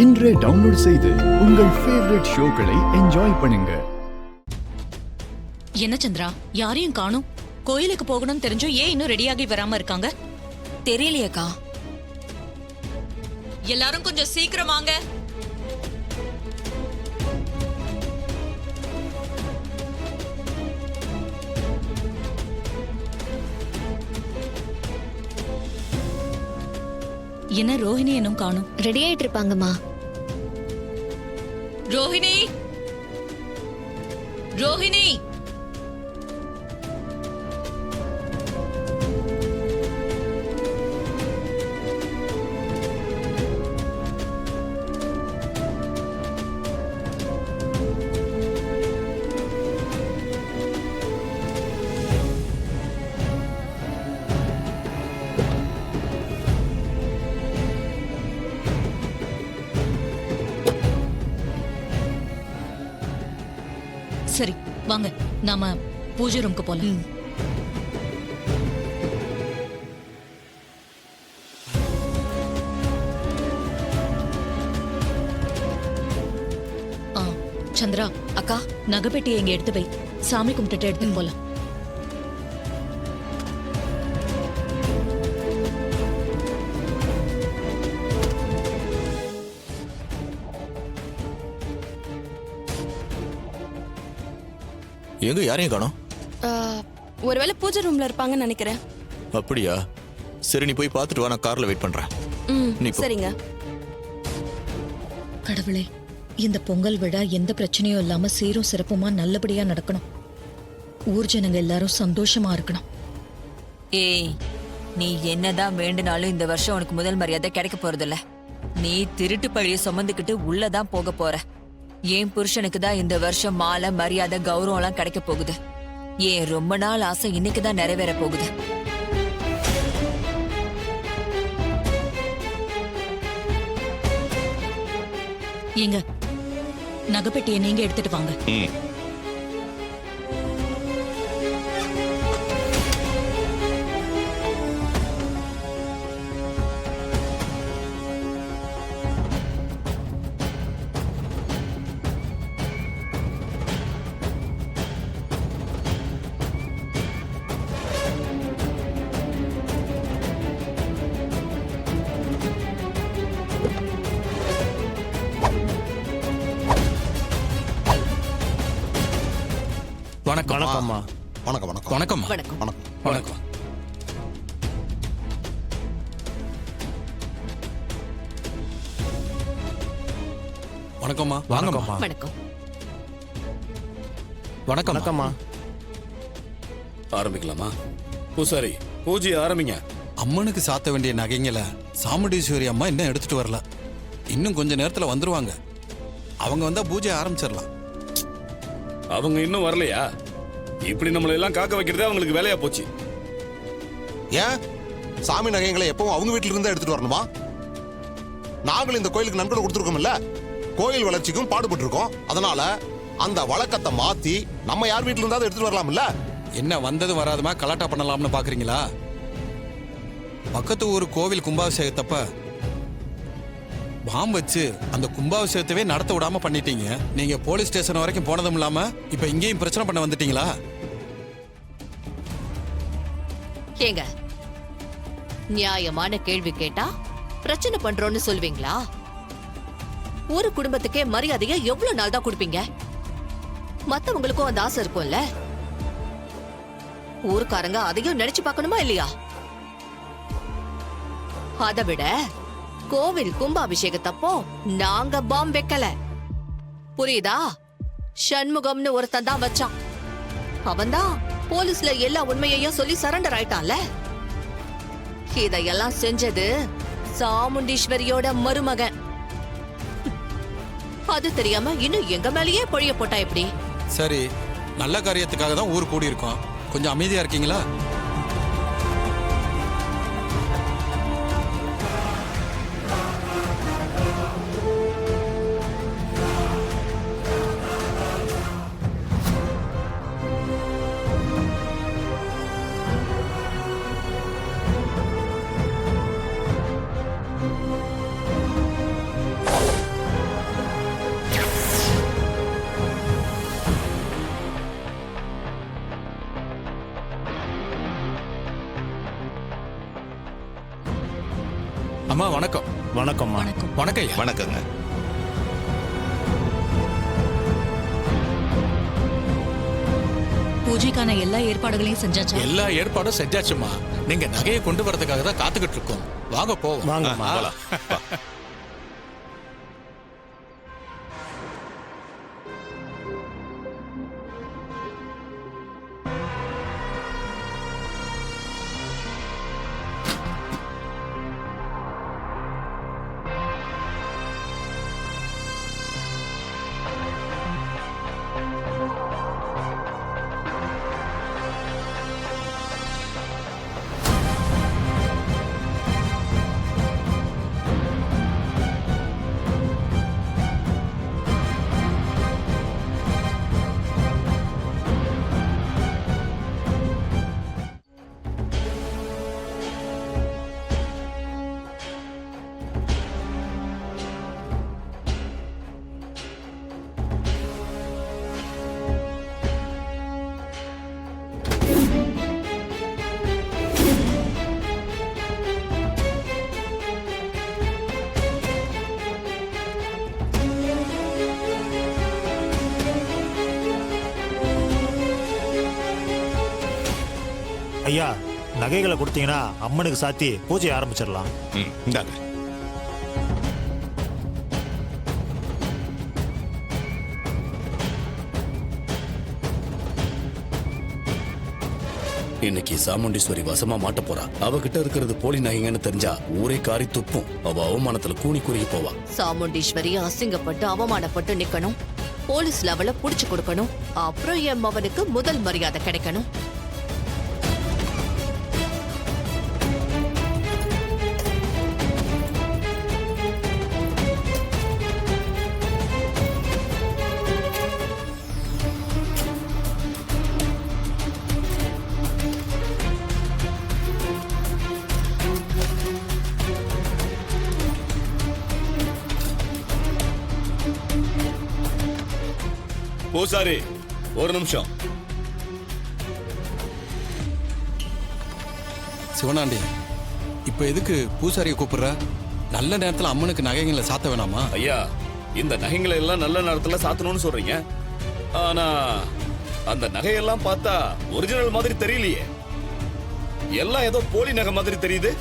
இன்றே டவுன்லோட் செய்து உங்கள் ஃபேவரட் ஷோக்களை என்ஜாய் பண்ணுங்க. என்ன சந்திரா, யாரையும் காணும்? கோயிலுக்கு போகணும் தெரிஞ்சும் ஏன் இன்னும் ரெடியாகி வராம இருக்காங்க? தெரியலையேக்கா. எல்லாரும் கொஞ்சம் சீக்கிரம் வாங்க. என்ன ரோஹிணி இன்னும் காணும்? ரெடி ஆயிட்டு இருப்பாங்கம்மா. ரோஹிணி, ரோஹிணி, சரி வாங்க, நாம பூஜை ரூமுக்கு போலாம். சந்திரா அக்கா, நகைப்பெட்டியை இங்க எடுத்து வை. சாமி கும்பிட்டுட்டு எடுத்துன்னு போலாம். எங்க யாரையும் காணோம்? ஒருவேளை பூஜை ரூம்ல இருப்பாங்கன்னு நினைக்கிறேன். அப்படியா? சரி, நீ போய் பார்த்துட்டு வா, நான் கார்ல வெயிட் பண்றேன். நீ போ. சரிங்க. கடவுளே, இந்த பொங்கல் விழா எந்த பிரச்சனையும் இல்லாம சீரும் சிறப்புமா நல்லபடியா நடக்கணும். ஊர் ஜனங்க எல்லாரும் சந்தோஷமா இருக்கணும். ஏய், நீ என்னதான் வேண்டுனாலும் இந்த வருஷம் உனக்கு முதல் மரியாதை கிடைக்க போறதில்ல. நீ திருட்டு பழிய சுமந்துக்கிட்டு உள்ளதான் போக போற. என் புருஷனுக்கு தான் இந்த வருஷம் மாலை, மரியாதை, கௌரவம் எல்லாம் கிடைக்க போகுது. ஏன் ரொம்ப நாள் ஆசை இன்னைக்குதான் நிறைவேற போகுது. ஏங்க, நகைப்பெட்டியை நீங்க எடுத்துட்டு வாங்க. வணக்கம். வணக்கம்மா. வணக்கம். வணக்கம். வணக்கம். வணக்கம். வணக்கம். வணக்கம். வணக்கம்மா. வாங்கம்மா. வணக்கம். வணக்கம். வணக்கம்மா. ஆரம்பிக்கலாமா? பூசாரி, பூஜையை ஆரம்பிங்க. அம்மனுக்கு சாத்த வேண்டிய நகைங்களை சாமுண்டீஸ்வரி அம்மா இன்னும் எடுத்துட்டு வரல. இன்னும் கொஞ்ச நேரத்துல வந்துருவாங்க. அவங்க வந்தா பூஜை ஆரம்பிச்சிடலாம். அவங்க இன்னும் வரலையா? இப்படி நம்மளை எல்லாம் காக்க வைக்கிறதே அவங்களுக்கு வேலையா போச்சு. ஏன் சாமி நகைகளை எப்பவும் அவங்க வீட்டுல இருந்தா எடுத்துட்டு வரணுமா? நாங்களும் இந்த கோயிலுக்கு நன்கொடை கொடுத்துருக்கோம்ல, கோயில் வளர்ச்சிக்கும் பாடுபட்டு இருக்கோம். அதனால அந்த வழக்கத்தை மாத்தி நம்ம யார் வீட்டுல இருந்தாலும் எடுத்துட்டு வரலாம்ல. என்ன வந்தது வராதுமா கலாட்டா பண்ணலாம்னு பாக்குறீங்களா? பக்கத்து ஊர் கோவில் கும்பாபிஷேகத்தப்ப பாம்பு வச்சு அந்த கும்பாபிஷேகத்தவே நடத்த விடாம பண்ணிட்டீங்க. நீங்க போலீஸ் ஸ்டேஷன் வரைக்கும் போனதும் இல்லாம இப்ப இங்கேயும் பிரச்சனை பண்ண வந்துட்டீங்களா? ஏங்க, நியாயமான கேள்வி கேட்டா பிரச்சனை பண்றோம்னு சொல்வீங்களா? ஒரு குடும்பத்துக்கே மரியாதையை எவ்வளவு நாள் தான் கொடுப்பீங்க? மத்தவங்களுக்கும் அந்த ஆசை இருக்கும்ல. ஊருக்காரங்க அதையும் நினைச்சு பார்க்கணுமா இல்லையா? அதை விட கோவில் கும்பாபிஷேகத்தப்போ நாங்க பாம் வைக்கல, புரியுதா? சண்முகம்னு ஒருத்தன் தான் வச்சான். அவன்தான் போலீஸ்ல எல்லா உண்மையையும் சொல்லி சரண்டர் ஆயிட்டான்ல. இதையெல்லாம் செஞ்சது சாமுண்டீஸ்வரியோட மருமகன். அது தெரியாம இன்னும் எங்க மேலேயே பொழிய போட்டா எப்படி? சரி, நல்ல காரியத்துக்காக தான் ஊர் கூடி இருக்கோம். கொஞ்சம் அமைதியா இருக்கீங்களா? வணக்கம்மா. வணக்கம் ஐயா. வணக்கங்க. பூஜைக்கான எல்லா ஏற்பாடுகளையும் செஞ்சாச்சா? எல்லா ஏற்பாடும் செஞ்சாச்சுமா. நீங்க நகையை கொண்டு வரதுக்காக தான் காத்துக்கிட்டு இருக்கோம். வாங்க போவோம். வாங்கம்மா. ஐயா, நகைகளை கொடுத்தீங்கன்னா அம்மனுக்கு சாத்தி பூஜை ஆரம்பிச்சிடலாம். இந்தாங்க. இன்னைக்கு சாமுண்டீஸ்வரி வசமா மாட்ட போறா. அவகிட்ட இருக்கிறது போலி நகைங்கன்னு தெரிஞ்சா ஊரே காரி துப்பும். அவ அவமானத்துல கூனி குறுகி போவா. சாமுண்டீஸ்வரி அசிங்கப்பட்டு அவமானப்பட்டு நிக்கணும். போலீஸ் லெவல புடிச்சு கொடுக்கணும். அப்புறம் என் மவனுக்கு முதல் மரியாதை கிடைக்கணும். பூசாரி, ஒரு நிமிஷம். சிவனாண்டி, இப்ப எதுக்கு பூசாரியை கூப்பிடுற? நல்ல நேரத்துல அம்மனுக்கு நகைகளை சாத்த வேணாமா? ஐயா, இந்த நகைங்களை எல்லாம் நல்ல நேரத்துல சாத்தணும்னு சொல்றீங்க. ஆனா அந்த நகையெல்லாம் பார்த்தா ஒரிஜினல் மாதிரி தெரியலையே. எல்லாம் ஏதோ போலி நகை மாதிரி தெரியுது.